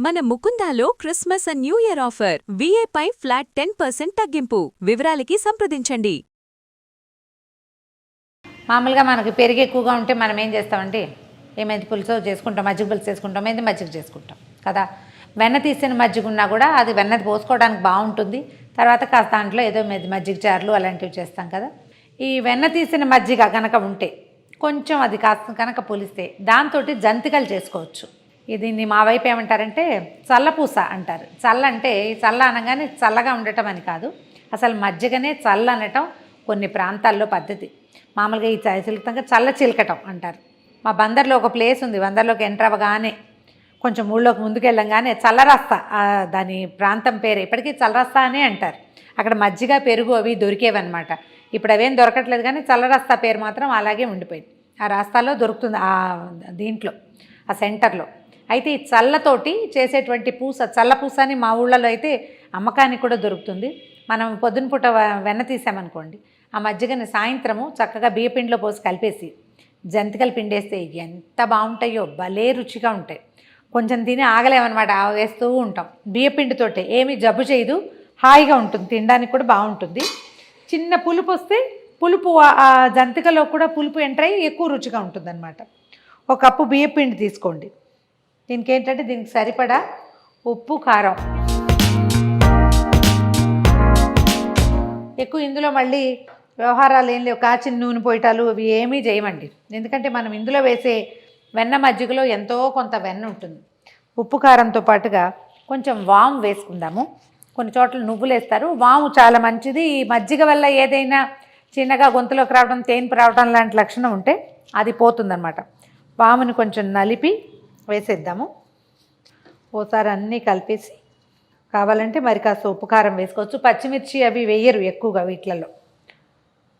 మన ముకుందాలో Christmas and new year offer వీఏపై ఫ్లాట్ 10% తగ్గింపు. వివరాలకి సంప్రదించండి. మామూలుగా మనకి పెరుగు ఎక్కువగా ఉంటే మనం ఏం చేస్తామంటే మెంతి పులుసు చేసుకుంటాం, మజ్జిగ పులుసు చేసుకుంటాం, మజ్జిగ చేసుకుంటాం కదా. వెన్న తీసిన మజ్జిగ ఉన్నా కూడా అది వెన్నది పోసుకోవడానికి బాగుంటుంది. తర్వాత కాస్త దాంట్లో ఏదో మజ్జిగ చారులు అలాంటివి చేస్తాం కదా. ఈ వెన్న తీసిన మజ్జిగ కనుక ఉంటే కొంచెం అది కాస్త కనుక పులిస్తే దాంతో జంతికలు చేసుకోవచ్చు. దీన్ని మా వైపు ఏమంటారంటే చల్లపూస అంటారు. చల్ల అంటే చల్ల అనగానే చల్లగా ఉండటం అని కాదు, అసలు మజ్జిగనే చల్ల అనటం కొన్ని ప్రాంతాల్లో పద్ధతి. మామూలుగా ఈ చిలుకతంగా చల్ల చిలకటం అంటారు. మా బందర్లో ఒక ప్లేస్ ఉంది, బందర్లోకి ఎంటర్ అవ్వగానే కొంచెం ఊళ్ళోకి ముందుకెళ్ళంగానే చల్లరస్తా, దాని ప్రాంతం పేరు ఇప్పటికీ చల్లరస్తా అనే అంటారు. అక్కడ మజ్జిగ పెరుగు అవి దొరికేవన్నమాట. ఇప్పుడు అవేం దొరకట్లేదు, కానీ చల్లరస్తా పేరు మాత్రం అలాగే ఉండిపోయింది. ఆ రాస్తాలో దొరుకుతుంది, దీంట్లో ఆ సెంటర్లో. అయితే ఈ చల్లతోటి చేసేటువంటి పూస, చల్ల పూస అని మా ఊళ్ళలో అయితే అమ్మకానికి కూడా దొరుకుతుంది. మనం పొద్దున పూట వెన్న తీసామనుకోండి, ఆ మజ్జిగని సాయంత్రము చక్కగా బియ్యపిండిలో పోసి కలిపేసి జంతికలు పిండేస్తే ఎంత బాగుంటాయో, భలే రుచిగా ఉంటాయి. కొంచెం తిని ఆగలేమన్నమాట, వేస్తూ ఉంటాం. బియ్యపిండితోటే ఏమీ జబ్బు చేయదు, హాయిగా ఉంటుంది, తినడానికి కూడా బాగుంటుంది. చిన్న పులుపు వస్తే పులుపు ఆ జంతికలో కూడా పులుపు ఎంటర్ అయ్యి ఎక్కువ రుచిగా ఉంటుంది అన్నమాట. ఒక కప్పు బియ్యపిండి తీసుకోండి. దీనికి ఏంటంటే దీనికి సరిపడా ఉప్పు, కారం. ఎక్కువ ఇందులో మళ్ళీ వ్యవహారాలు ఏం లేవు, కాచిన నూనె పోయటాలు అవి ఏమీ చేయమండి. ఎందుకంటే మనం ఇందులో వేసే వెన్న మజ్జిగలో ఎంతో కొంత వెన్న ఉంటుంది. ఉప్పు కారంతో పాటుగా కొంచెం వాము వేసుకుందాము. కొన్ని చోట్ల నువ్వులు వేస్తారు, వాము చాలా మంచిది. ఈ మజ్జిగ వల్ల ఏదైనా చిన్నగా గొంతులోకి రావడం, తేన్పు రావడం లాంటి లక్షణం ఉంటే అది పోతుందన్నమాట. వాముని కొంచెం నలిపి వేసేద్దాము. ఓసారి అన్నీ కలిపేసి కావాలంటే మరి కాస్త ఉప్పు కారం వేసుకోవచ్చు. పచ్చిమిర్చి అవి వేయరు ఎక్కువగా వీటిలలో.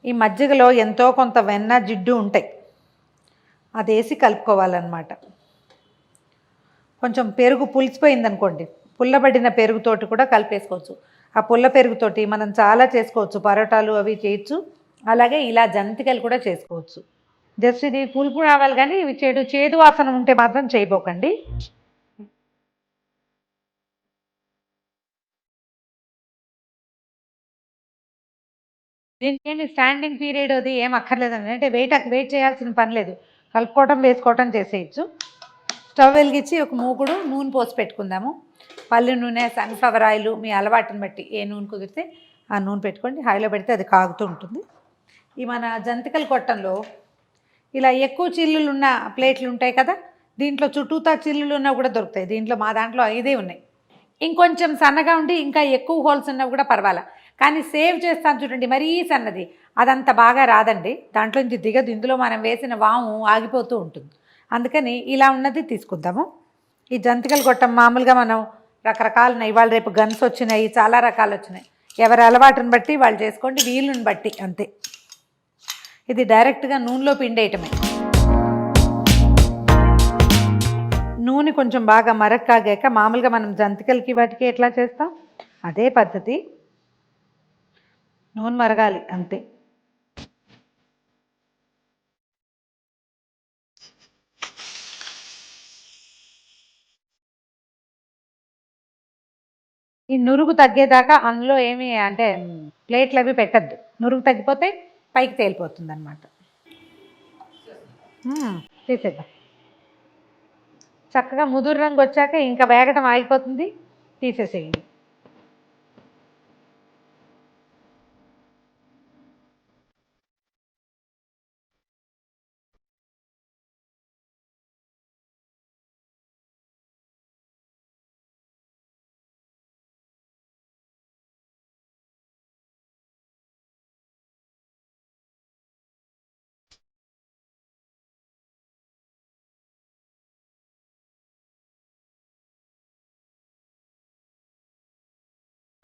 ఈ మజ్జిగలో ఎంతో కొంత వెన్న జిడ్డు ఉంటాయి, అది వేసి కలుపుకోవాలన్నమాట. కొంచెం పెరుగు పులిసిపోయిందనుకోండి, పుల్లబడిన పెరుగుతోటి కూడా కలిపేసుకోవచ్చు. ఆ పుల్ల పెరుగుతోటి మనం చాలా చేసుకోవచ్చు, పరోటాలు అవి చేయొచ్చు, అలాగే ఇలా జంతికలు కూడా చేసుకోవచ్చు. జస్ట్ ఇది పులుపు రావాలి, కానీ ఇవి చేదు వాసన ఉంటే మాత్రం చేయబోకండి. దీనికి స్టాండింగ్ పీరియడ్ అది ఏం అక్కర్లేదండి, అంటే వెయిట్ చేయాల్సిన పని లేదు. కలుపుకోవటం, వేసుకోవటం చేసేయచ్చు. స్టవ్ వెలిగించి ఒక మూకుడు నూనె పోసి పెట్టుకుందాము. పల్లి నూనె, సన్ఫ్లవర్ ఆయిల్ మీ అలవాటుని బట్టి ఏ నూనె కుదిరితే ఆ నూనె పెట్టుకోండి. హైలో పెడితే అది కాగుతూ ఉంటుంది. ఈ మన జంతికల కొట్టంలో ఇలా ఎక్కువ చిల్లులు ఉన్న ప్లేట్లు ఉంటాయి కదా, దీంట్లో చుట్టూతా చిల్లులు ఉన్నా కూడా దొరుకుతాయి. మా దాంట్లో 5 ఉన్నాయి. ఇంకొంచెం సన్నగా ఉండి ఇంకా ఎక్కువ హోల్స్ ఉన్నా కూడా పర్వాలా, కానీ సేవ్ చేస్తాను చూడండి, మరీ సన్నది అదంత బాగా రాదండి, దాంట్లో నుంచి దిగదు. ఇందులో మనం వేసిన వాము ఆగిపోతూ ఉంటుంది. అందుకని ఇలా ఉన్నది తీసుకుందాము. ఈ జంతికలు కొట్టం మామూలుగా మనం రకరకాలు, ఇవాళ రేపు గన్స్ వచ్చినాయి, చాలా రకాలు వచ్చినాయి. ఎవరి అలవాటుని బట్టి వాళ్ళు చేసుకోండి, వీలుని బట్టి అంతే. ఇది డైరెక్ట్గా నూనెలో పిండేయటమే. నూనె కొంచెం బాగా మరక్కాగాక మామూలుగా మనం జంతికలకి వాటికి ఎట్లా చేస్తాం అదే పద్ధతి, నూనె మరగాలి అంతే. ఈ నురుగు తగ్గేదాకా అందులో ఏమి అంటే ప్లేట్లు అవి పెట్టద్దు. నురుగు తగ్గిపోతే పైకి తేలిపోతుంది అన్నమాట. తీసేద్దాం. చక్కగా ముదురు రంగు వచ్చాక ఇంకా వేగటం ఆగిపోతుంది, తీసేసేయండి.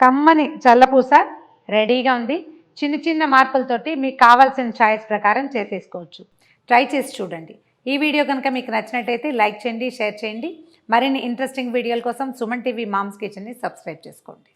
కమ్మని చల్లపూస రెడీగా ఉంది. చిన్న చిన్న మార్పులతోటి మీకు కావాల్సిన చాయిస్ ప్రకారం చేసేసుకోవచ్చు. ట్రై చేసి చూడండి. ఈ వీడియో కనుక మీకు నచ్చినట్టయితే లైక్ చేయండి, షేర్ చేయండి. మరిన్ని ఇంట్రెస్టింగ్ వీడియోల కోసం సుమన్ టీవీ మామ్స్ కిచెన్ని సబ్స్క్రైబ్ చేసుకోండి.